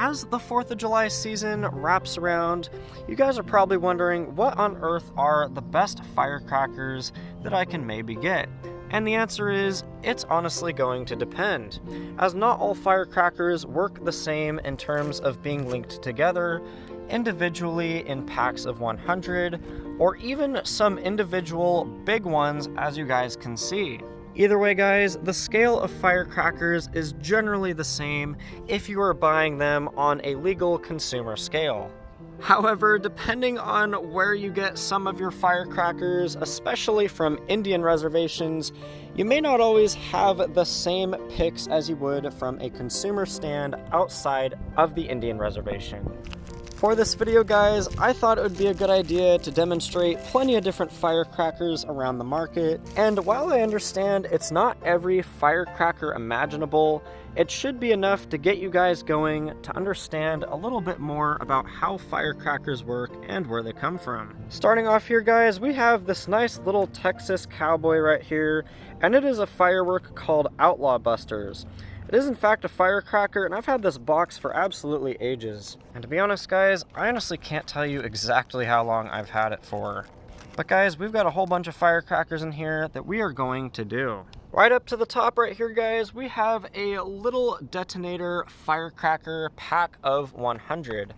as the 4th of July season wraps around, you guys are probably wondering what on earth are the best firecrackers that I can maybe get. And the answer is, it's honestly going to depend, as not all firecrackers work the same in terms of being linked together individually in packs of 100, or even some individual big ones, as you guys can see. Either way, guys, the scale of firecrackers is generally the same if you are buying them on a legal consumer scale. However, depending on where you get some of your firecrackers, especially from Indian reservations, you may not always have the same picks as you would from a consumer stand outside of the Indian reservation. For this video, guys, I thought it would be a good idea to demonstrate plenty of different firecrackers around the market, and while I understand it's not every firecracker imaginable, it should be enough to get you guys going to understand a little bit more about how firecrackers work and where they come from. Starting off here, guys, we have this nice little Texas cowboy right here, and it is a firework called Outlaw Busters. It is in fact a firecracker, and I've had this box for absolutely ages. And to be honest, guys, I honestly can't tell you exactly how long I've had it for. But guys, we've got a whole bunch of firecrackers in here that we are going to do. Right up to the top right here, guys, we have a little detonator firecracker pack of 100.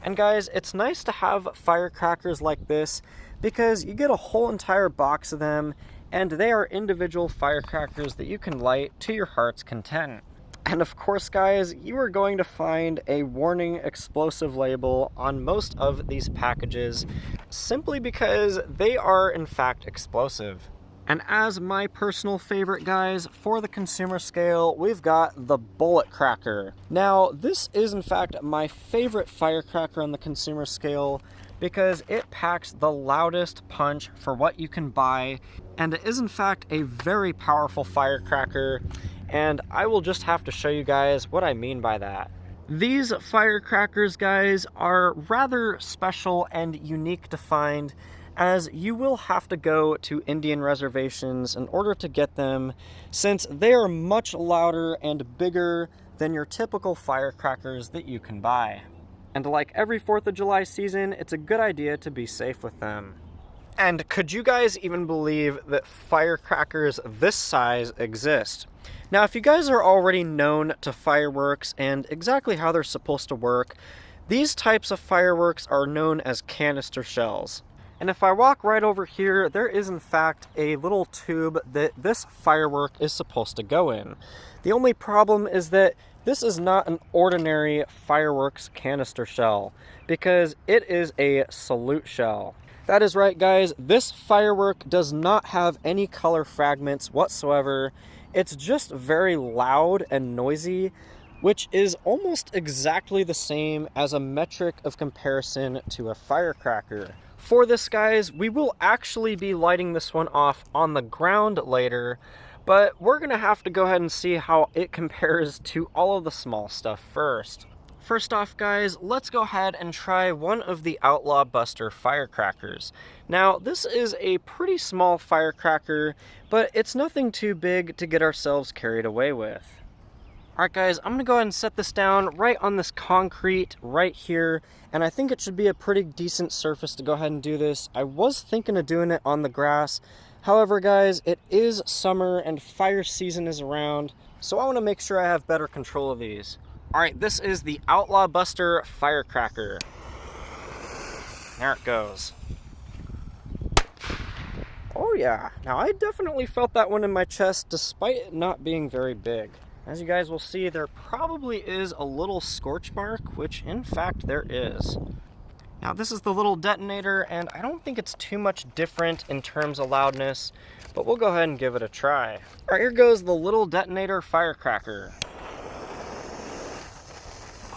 And guys, it's nice to have firecrackers like this because you get a whole entire box of them, and they are individual firecrackers that you can light to your heart's content. And of course, guys, you are going to find a warning explosive label on most of these packages simply because they are in fact explosive. And as my personal favorite, guys, for the consumer scale, we've got the bullet cracker. Now, this is in fact my favorite firecracker on the consumer scale because it packs the loudest punch for what you can buy, and it is in fact a very powerful firecracker, and I will just have to show you guys what I mean by that. These firecrackers, guys, are rather special and unique to find, as you will have to go to Indian reservations in order to get them, since they are much louder and bigger than your typical firecrackers that you can buy. And like every 4th of July season, it's a good idea to be safe with them. And could you guys even believe that firecrackers this size exist? Now, if you guys are already known to fireworks and exactly how they're supposed to work, these types of fireworks are known as canister shells. And if I walk right over here, there is in fact a little tube that this firework is supposed to go in. The only problem is that this is not an ordinary fireworks canister shell, because it is a salute shell. That is right, guys, this firework does not have any color fragments whatsoever. It's just very loud and noisy, which is almost exactly the same as a metric of comparison to a firecracker. For this, guys, we will actually be lighting this one off on the ground later, but we're going to have to go ahead and see how it compares to all of the small stuff first. First off, guys, let's go ahead and try one of the Outlaw Buster firecrackers. Now, this is a pretty small firecracker, but it's nothing too big to get ourselves carried away with. Alright guys, I'm going to go ahead and set this down right on this concrete right here, and I think it should be a pretty decent surface to go ahead and do this. I was thinking of doing it on the grass. However, guys, it is summer and fire season is around, so I want to make sure I have better control of these. Alright, this is the Outlaw Buster firecracker. There it goes. Oh yeah, now I definitely felt that one in my chest despite it not being very big. As you guys will see, there probably is a little scorch mark, which in fact there is. Now this is the little detonator, and I don't think it's too much different in terms of loudness, but we'll go ahead and give it a try. Alright, here goes the little detonator firecracker.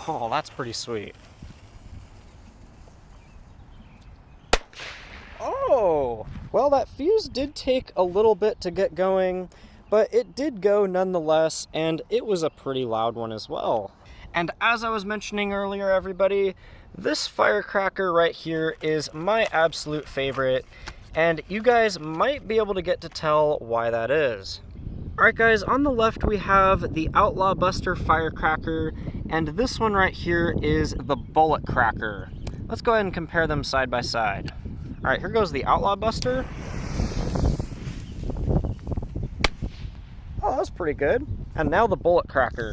Oh, that's pretty sweet. Oh, well, that fuse did take a little bit to get going, but it did go nonetheless, and it was a pretty loud one as well. And as I was mentioning earlier, everybody, this firecracker right here is my absolute favorite, and you guys might be able to get to tell why that is. Alright guys, on the left we have the Outlaw Buster Firecracker, and this one right here is the Bullet Cracker. Let's go ahead and compare them side by side. Alright, here goes the Outlaw Buster. Oh, that's pretty good. And now the Bullet Cracker.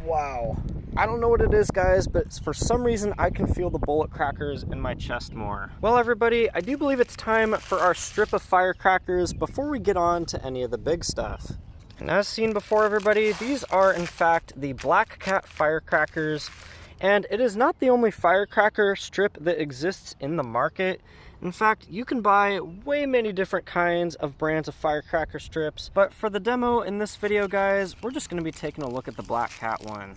Wow. I don't know what it is, guys, but for some reason I can feel the bullet crackers in my chest more. Well, everybody, I do believe it's time for our strip of firecrackers before we get on to any of the big stuff. And as seen before, everybody, these are in fact the Black Cat Firecrackers, and it is not the only firecracker strip that exists in the market. In fact, you can buy way many different kinds of brands of firecracker strips, but for the demo in this video, guys, we're just going to be taking a look at the Black Cat one.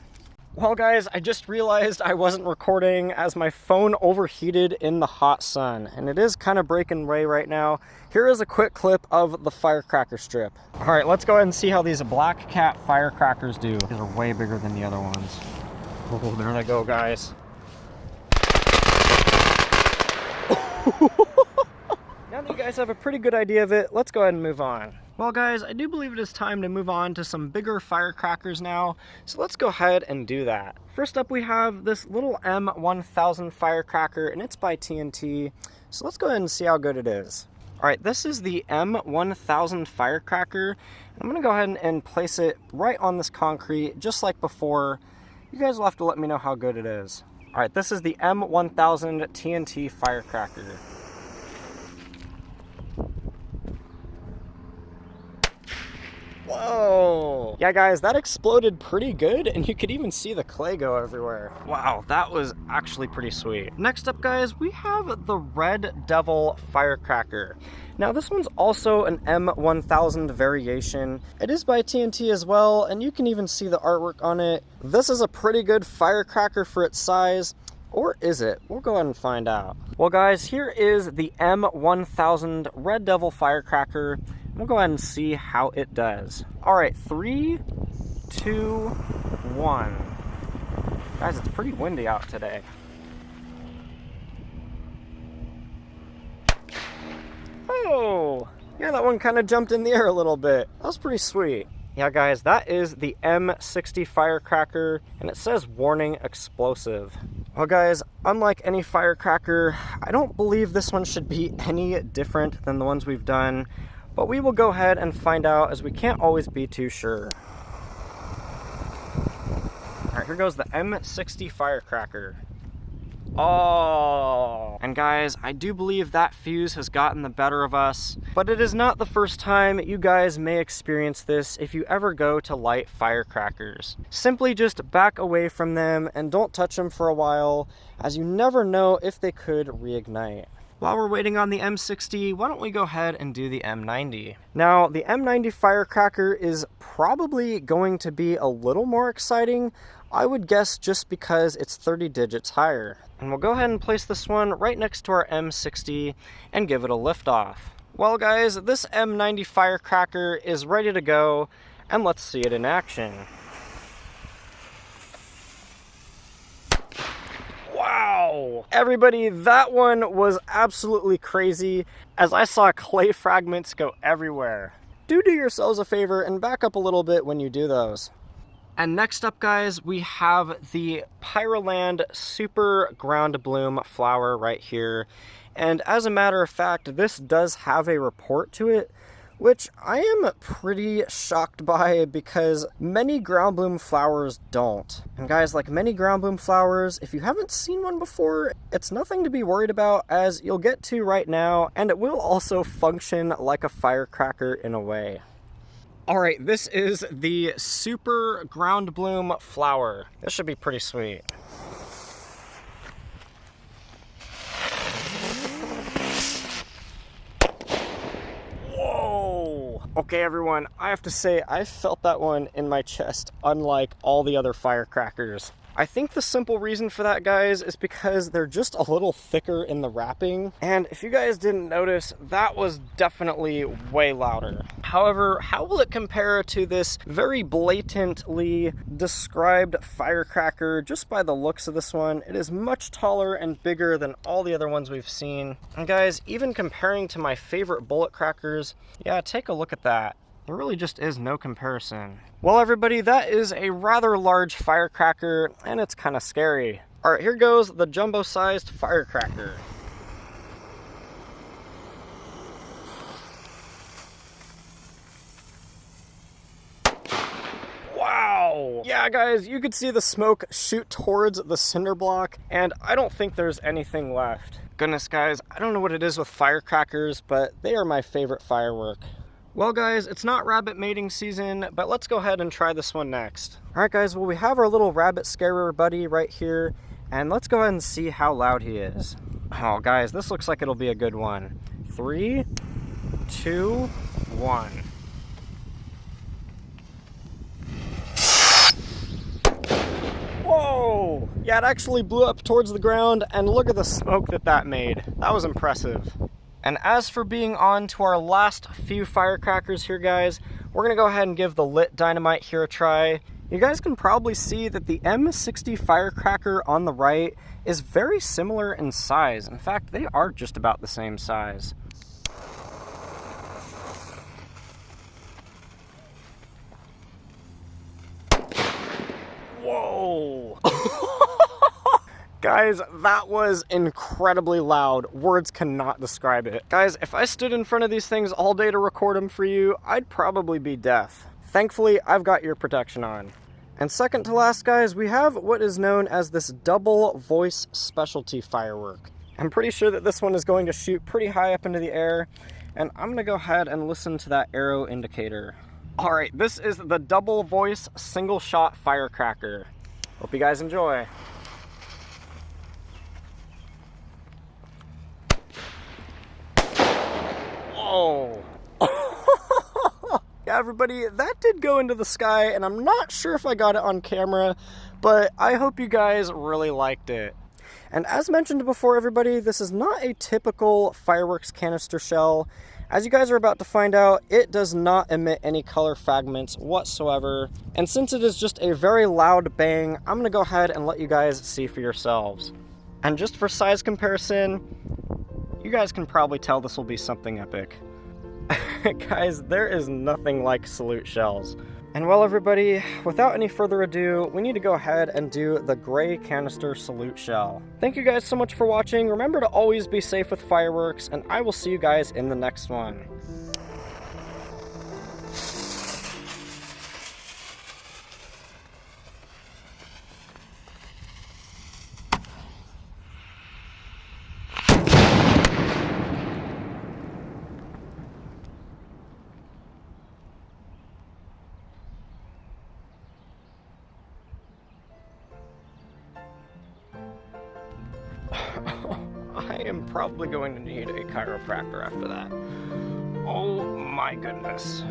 Well guys, I just realized I wasn't recording as my phone overheated in the hot sun, and it is kind of breaking away right now. Here is a quick clip of the firecracker strip. Alright, let's go ahead and see how these Black Cat firecrackers do. These are way bigger than the other ones. Oh, there they go, guys. Now that you guys have a pretty good idea of it, let's go ahead and move on. Well guys, I do believe it is time to move on to some bigger firecrackers now, so let's go ahead and do that. First up we have this little M1000 firecracker, and it's by TNT, so let's go ahead and see how good it is. Alright, this is the M1000 firecracker. I'm going to go ahead and place it right on this concrete, just like before. You guys will have to let me know how good it is. Alright, this is the M1000 TNT firecracker. Whoa! Yeah guys, that exploded pretty good, and you could even see the clay go everywhere. Wow, that was actually pretty sweet. Next up guys, we have the Red Devil Firecracker. Now this one's also an M1000 variation. It is by TNT as well, and you can even see the artwork on it. This is a pretty good firecracker for its size. Or is it? We'll go ahead and find out. Well guys, here is the M1000 Red Devil Firecracker. We'll go ahead and see how it does. Alright, 3, 2, 1. Guys, it's pretty windy out today. Oh! Yeah, that one kind of jumped in the air a little bit. That was pretty sweet. Yeah, guys, that is the M60 Firecracker, and it says warning explosive. Well, guys, unlike any firecracker, I don't believe this one should be any different than the ones we've done, but we will go ahead and find out, as we can't always be too sure. Alright, here goes the M60 Firecracker. Oh! And guys, I do believe that fuse has gotten the better of us, but it is not the first time you guys may experience this if you ever go to light firecrackers. Simply just back away from them and don't touch them for a while, as you never know if they could reignite. While we're waiting on the M60, why don't we go ahead and do the M90. Now, the M90 Firecracker is probably going to be a little more exciting, I would guess just because it's 30 digits higher. And we'll go ahead and place this one right next to our M60 and give it a lift off. Well guys, this M90 Firecracker is ready to go, and let's see it in action. Wow! Everybody, that one was absolutely crazy, as I saw clay fragments go everywhere. Do yourselves a favor and back up a little bit when you do those. And next up, guys, we have the Pyroland Super Ground Bloom flower right here. And as a matter of fact, this does have a report to it, which I am pretty shocked by because many ground bloom flowers don't. And guys, like many ground bloom flowers, if you haven't seen one before, it's nothing to be worried about, as you'll get to right now, and it will also function like a firecracker in a way. Alright, this is the Super Ground Bloom flower. This should be pretty sweet. Whoa! Okay everyone, I have to say I felt that one in my chest, unlike all the other firecrackers. I think the simple reason for that, guys, is because they're just a little thicker in the wrapping. And if you guys didn't notice, that was definitely way louder. However, how will it compare to this very blatantly described firecracker? Just by the looks of this one, it is much taller and bigger than all the other ones we've seen. And guys, even comparing to my favorite bullet crackers, yeah, take a look at that. There really just is no comparison. Well, everybody, that is a rather large firecracker, and it's kind of scary. All right, here goes the jumbo-sized firecracker. Wow! Yeah, guys, you could see the smoke shoot towards the cinder block, and I don't think there's anything left. Goodness, guys, I don't know what it is with firecrackers, but they are my favorite firework. Well, guys, it's not rabbit mating season, but let's go ahead and try this one next. All right, guys, well, we have our little rabbit scarer buddy right here, and let's go ahead and see how loud he is. Oh, guys, this looks like it'll be a good one. 3, 2, 1. Whoa! Yeah, it actually blew up towards the ground, and look at the smoke that made. That was impressive. And as for being on to our last few firecrackers here, guys, we're gonna go ahead and give the lit dynamite here a try. You guys can probably see that the M60 firecracker on the right is very similar in size. In fact, they are just about the same size. Whoa! Guys, that was incredibly loud. Words cannot describe it. Guys, if I stood in front of these things all day to record them for you, I'd probably be deaf. Thankfully, I've got ear protection on. And second to last, guys, we have what is known as this double voice specialty firework. I'm pretty sure that this one is going to shoot pretty high up into the air, and I'm gonna go ahead and listen to that arrow indicator. All right, this is the double voice single shot firecracker. Hope you guys enjoy. Oh. Yeah, everybody, that did go into the sky, and I'm not sure if I got it on camera, but I hope you guys really liked it. And as mentioned before, everybody, this is not a typical fireworks canister shell. As you guys are about to find out, it does not emit any color fragments whatsoever. And since it is just a very loud bang, I'm gonna go ahead and let you guys see for yourselves. And just for size comparison, you guys can probably tell this will be something epic. Guys, there is nothing like salute shells. And well, everybody, without any further ado, we need to go ahead and do the gray canister salute shell. Thank you guys so much for watching. Remember to always be safe with fireworks, and I will see you guys in the next one. I am probably going to need a chiropractor after that. Oh my goodness.